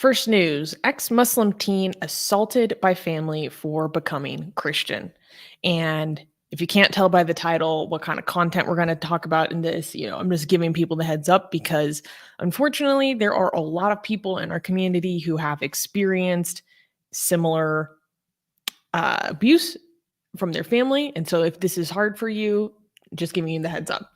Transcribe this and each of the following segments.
First news, ex Muslim teen assaulted by family for becoming Christian. And if you can't tell by the title what kind of content we're going to talk about in this, I'm just giving people the heads up because unfortunately, there are a lot of people in our community who have experienced similar abuse from their family. And so if this is hard for you, just giving you the heads up.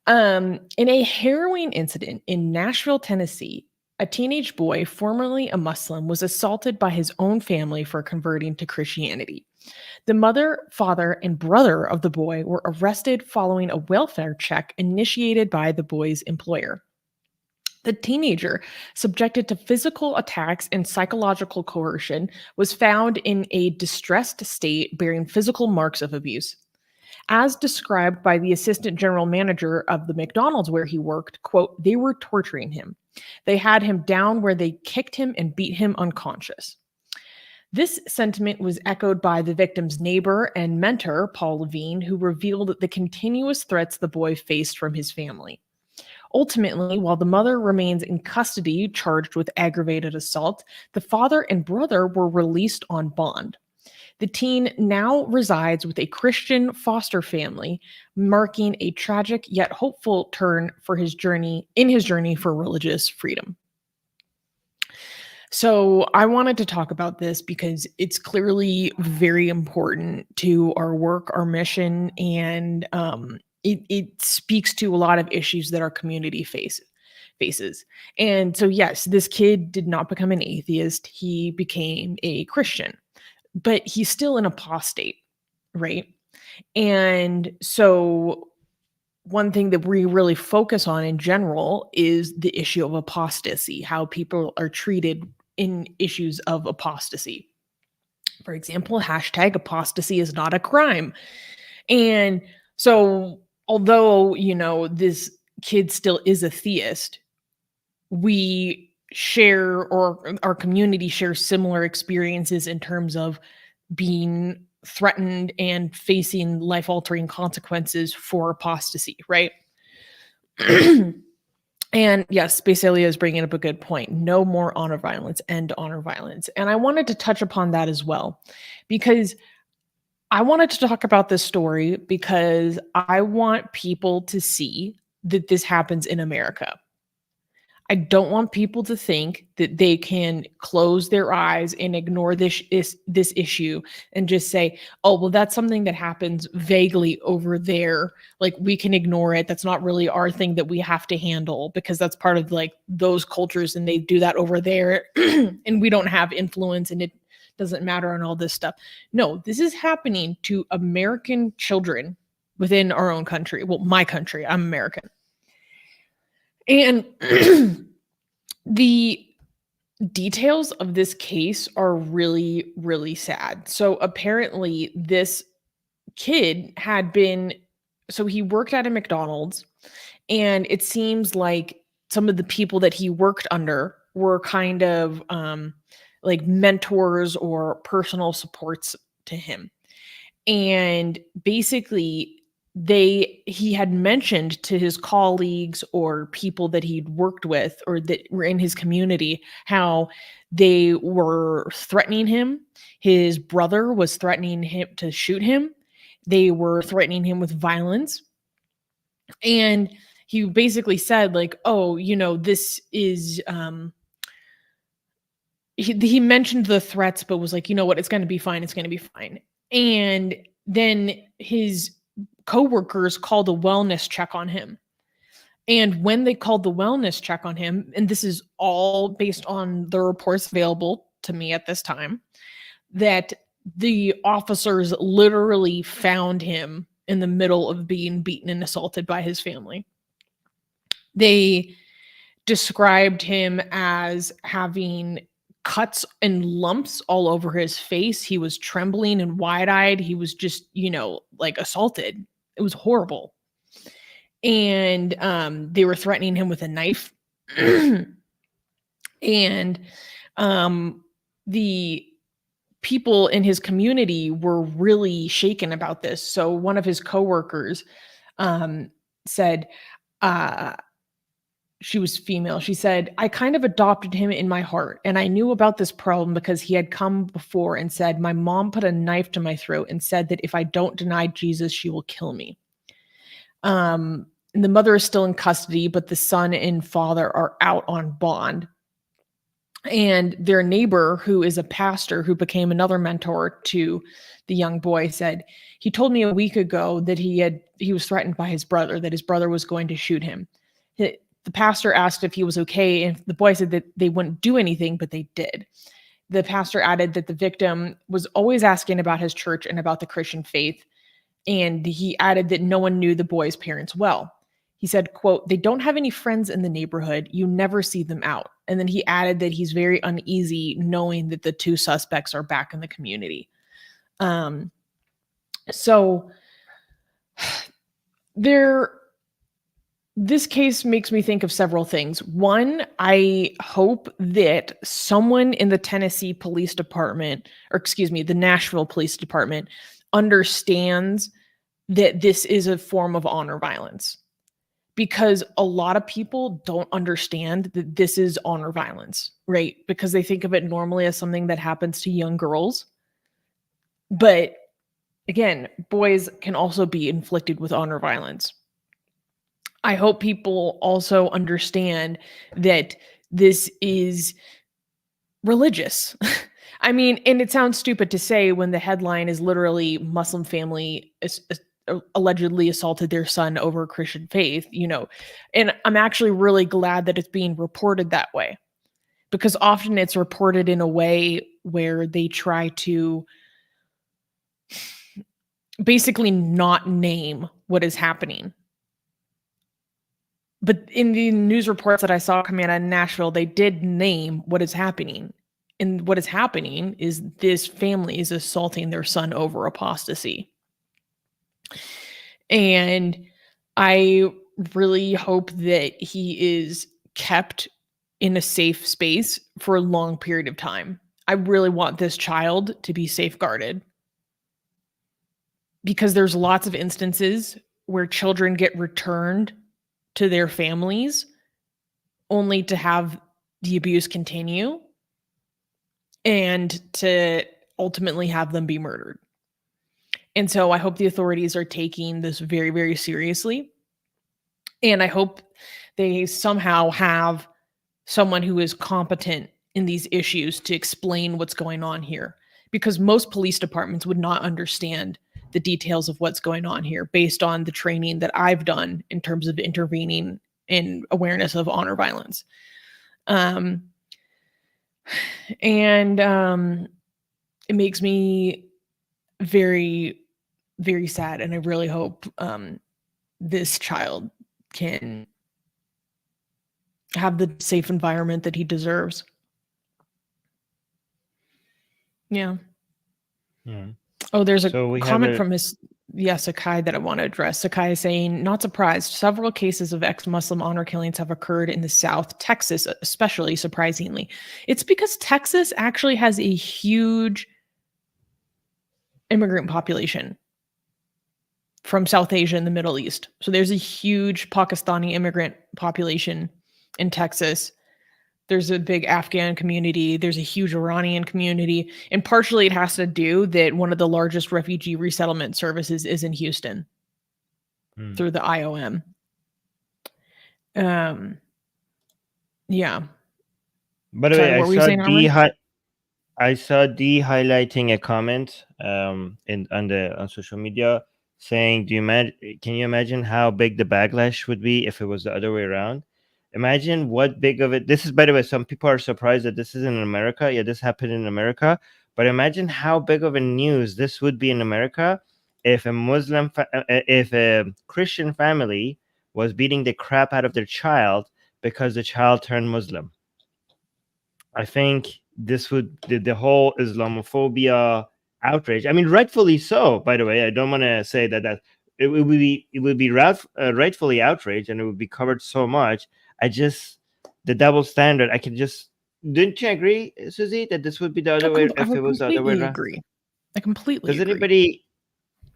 In a harrowing incident in Nashville, Tennessee, a teenage boy, formerly a Muslim, was assaulted by his own family for converting to Christianity. The mother, father, and brother of the boy were arrested following a welfare check initiated by the boy's employer. The teenager, subjected to physical attacks and psychological coercion, was found in a distressed state bearing physical marks of abuse. As described by the assistant general manager of the McDonald's where he worked, quote, they were torturing him. They had him down where they kicked him and beat him unconscious. This sentiment was echoed by the victim's neighbor and mentor, Paul Levine, who revealed the continuous threats the boy faced from his family. Ultimately, while the mother remains in custody charged with aggravated assault, the father and brother were released on bond. The teen now resides with a Christian foster family, marking a tragic yet hopeful turn for his journey for religious freedom. So, I wanted to talk about this because it's clearly very important to our work, our mission, and it speaks to a lot of issues that our community faces. And so, yes, this kid did not become an atheist; he became a Christian, but he's still an apostate, right? And so one thing that we really focus on in general is the issue of apostasy, how people are treated in issues of apostasy. For example, hashtag apostasy is not a crime. And so although, this kid still is a theist, we share, or our community shares, similar experiences in terms of being threatened and facing life-altering consequences for apostasy, right? And yes, Spacelia is bringing up a good point. No more honor violence, end honor violence. And I wanted to touch upon that as well, because I wanted to talk about this story because I want people to see that this happens in America. I don't want people to think that they can close their eyes and ignore this issue and just say, "Oh, well, that's something that happens vaguely over there. Like we can ignore it. That's not really our thing that we have to handle because that's part of like those cultures and they do that over there and we don't have influence and it doesn't matter and all this stuff." No, this is happening to American children within our own country. Well, my country. I'm American. And the details of this case are really, really sad. So apparently, this kid he worked at a McDonald's, and it seems like some of the people that he worked under were kind of like mentors or personal supports to him. And basically, he had mentioned to his colleagues or people that he'd worked with or that were in his community how they were threatening him. His brother was threatening him to shoot him. They were threatening him with violence. And he basically said, like, "Oh, this is he mentioned the threats, but was like, "You know what? It's going to be fine. It's going to be fine." And then his coworkers called a wellness check on him. And when they called the wellness check on him, and this is all based on the reports available to me at this time, that the officers literally found him in the middle of being beaten and assaulted by his family. They described him as having cuts and lumps all over his face. He was trembling and wide-eyed. He was just, like assaulted. It was horrible. And they were threatening him with a knife. And the people in his community were really shaken about this. So one of his coworkers said, she was female. She said, I kind of adopted him in my heart. And I knew about this problem because he had come before and said, my mom put a knife to my throat and said that if I don't deny Jesus, she will kill me. And the mother is still in custody, but the son and father are out on bond. And their neighbor, who is a pastor who became another mentor to the young boy, said, he told me a week ago that he was threatened by his brother, that his brother was going to shoot him. The pastor asked if he was okay, and the boy said that they wouldn't do anything, but they did. The pastor added that the victim was always asking about his church and about the Christian faith, and he added that no one knew the boy's parents well. He said, quote, they don't have any friends in the neighborhood. You never see them out. And then he added that he's very uneasy knowing that the two suspects are back in the community. So this case makes me think of several things. One, I hope that someone in the Tennessee Police Department, or excuse me, the Nashville Police Department, understands that this is a form of honor violence. Because a lot of people don't understand that this is honor violence, right? Because they think of it normally as something that happens to young girls. But again, boys can also be inflicted with honor violence. I hope people also understand that this is religious. I mean, and it sounds stupid to say when the headline is literally Muslim family allegedly assaulted their son over Christian faith, and I'm actually really glad that it's being reported that way, because often it's reported in a way where they try to basically not name what is happening. But in the news reports that I saw coming out of Nashville, they did name what is happening. And what is happening is this family is assaulting their son over apostasy. And I really hope that he is kept in a safe space for a long period of time. I really want this child to be safeguarded, because there's lots of instances where children get returned to their families only to have the abuse continue and to ultimately have them be murdered. And so I hope the authorities are taking this very, very seriously. And I hope they somehow have someone who is competent in these issues to explain what's going on here, because most police departments would not understand the details of what's going on here based on the training that I've done in terms of intervening in awareness of honor violence. And it makes me very, very sad. And I really hope this child can have the safe environment that he deserves. Yeah. Yeah. Oh, there's a comment from Sakai that I want to address. Sakai is saying, not surprised. Several cases of ex-Muslim honor killings have occurred in the South, Texas, especially, surprisingly. It's because Texas actually has a huge immigrant population from South Asia and the Middle East. So there's a huge Pakistani immigrant population in Texas. There's a big Afghan community. There's a huge Iranian community. And partially it has to do that one of the largest refugee resettlement services is in Houston through the IOM. Yeah. By the way, I saw D highlighting a comment on social media saying, can you imagine how big the backlash would be if it was the other way around? Imagine what big of it. This is, by the way, some people are surprised that this isn't in America. Yeah, this happened in America. But imagine how big of a news this would be in America if if a Christian family was beating the crap out of their child because the child turned Muslim. I think this would the whole Islamophobia outrage. I mean, rightfully so. By the way, I don't want to say that it would be rightfully outraged, and it would be covered so much. The double standard. Didn't you agree, Susie, that this would be the other way if it was the other way around? I completely agree.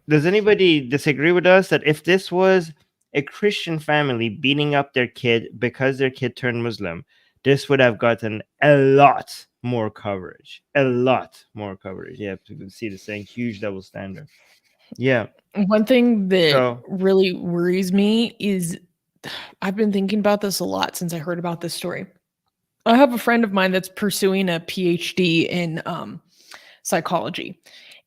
Does anybody disagree with us that if this was a Christian family beating up their kid because their kid turned Muslim, this would have gotten a lot more coverage. A lot more coverage. Yeah, people see the saying huge double standard. Yeah. One thing that So really worries me is I've been thinking about this a lot since I heard about this story. I have a friend of mine that's pursuing a PhD in psychology,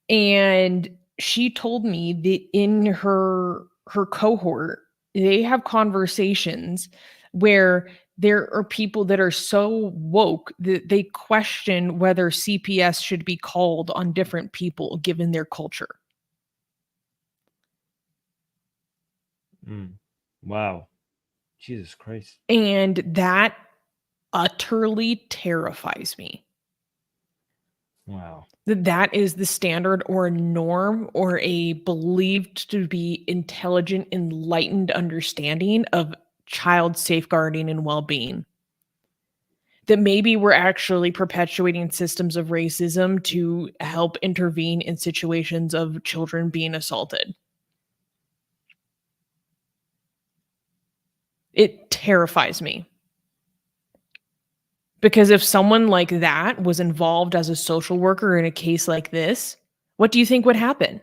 and she told me that in her cohort, they have conversations where there are people that are so woke that they question whether CPS should be called on different people given their culture. wow. Jesus Christ. And that utterly terrifies me. Wow. That is the standard or a norm or a believed to be intelligent, enlightened understanding of child safeguarding and well-being. That maybe we're actually perpetuating systems of racism to help intervene in situations of children being assaulted. It terrifies me. Because if someone like that was involved as a social worker in a case like this, what do you think would happen?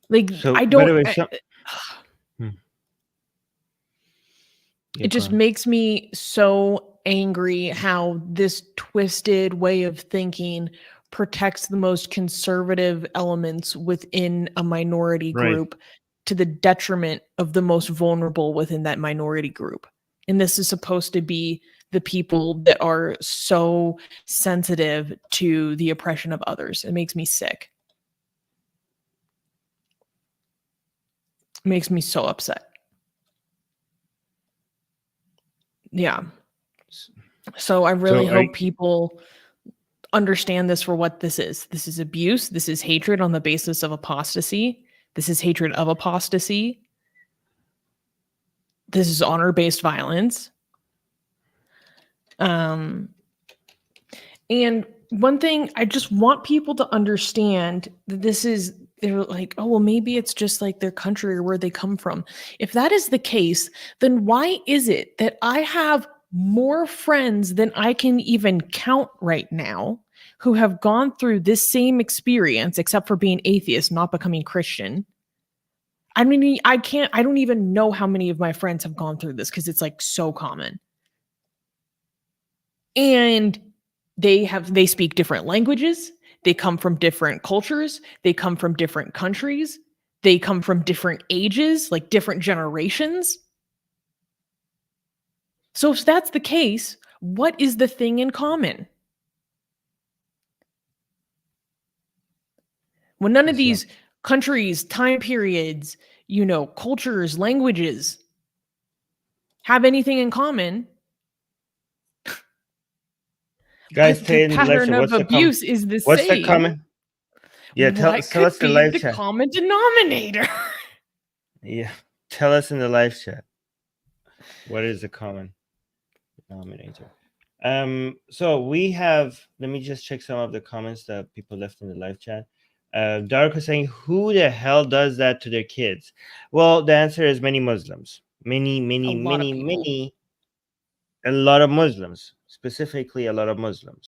Like, So, I by the don't way, it go just on. makes me so angry how this twisted way of thinking protects the most conservative elements within a minority Right. group to the detriment of the most vulnerable within that minority group. And this is supposed to be the people that are so sensitive to the oppression of others. It makes me sick. It makes me so upset. Yeah. So I really So, hope people understand this for what this is. This is abuse. This is hatred on the basis of apostasy. This is hatred of apostasy. This is honor-based violence. And one thing I just want people to understand that they're like, oh, well, maybe it's just like their country or where they come from. If that is the case, then why is it that I have more friends than I can even count right now who have gone through this same experience, except for being atheist, not becoming Christian? I mean, I don't even know how many of my friends have gone through this because it's like so common. And they speak different languages, they come from different cultures, they come from different countries, they come from different ages, like different generations. So if that's the case, what is the thing in common? When none of these countries, time periods, cultures, languages have anything in common, guys, but the stay in the live pattern chat. of abuse is the What's the same. comment? Yeah, What tell could us in the be live the chat. common denominator? Yeah, tell us in the live chat. What is the common denominator? So we have. Let me just check some of the comments that people left in the live chat. Dark was saying, "Who the hell does that to their kids?" Well, the answer is many Muslims. Many, A lot of people. a lot of Muslims, specifically a lot of Muslims.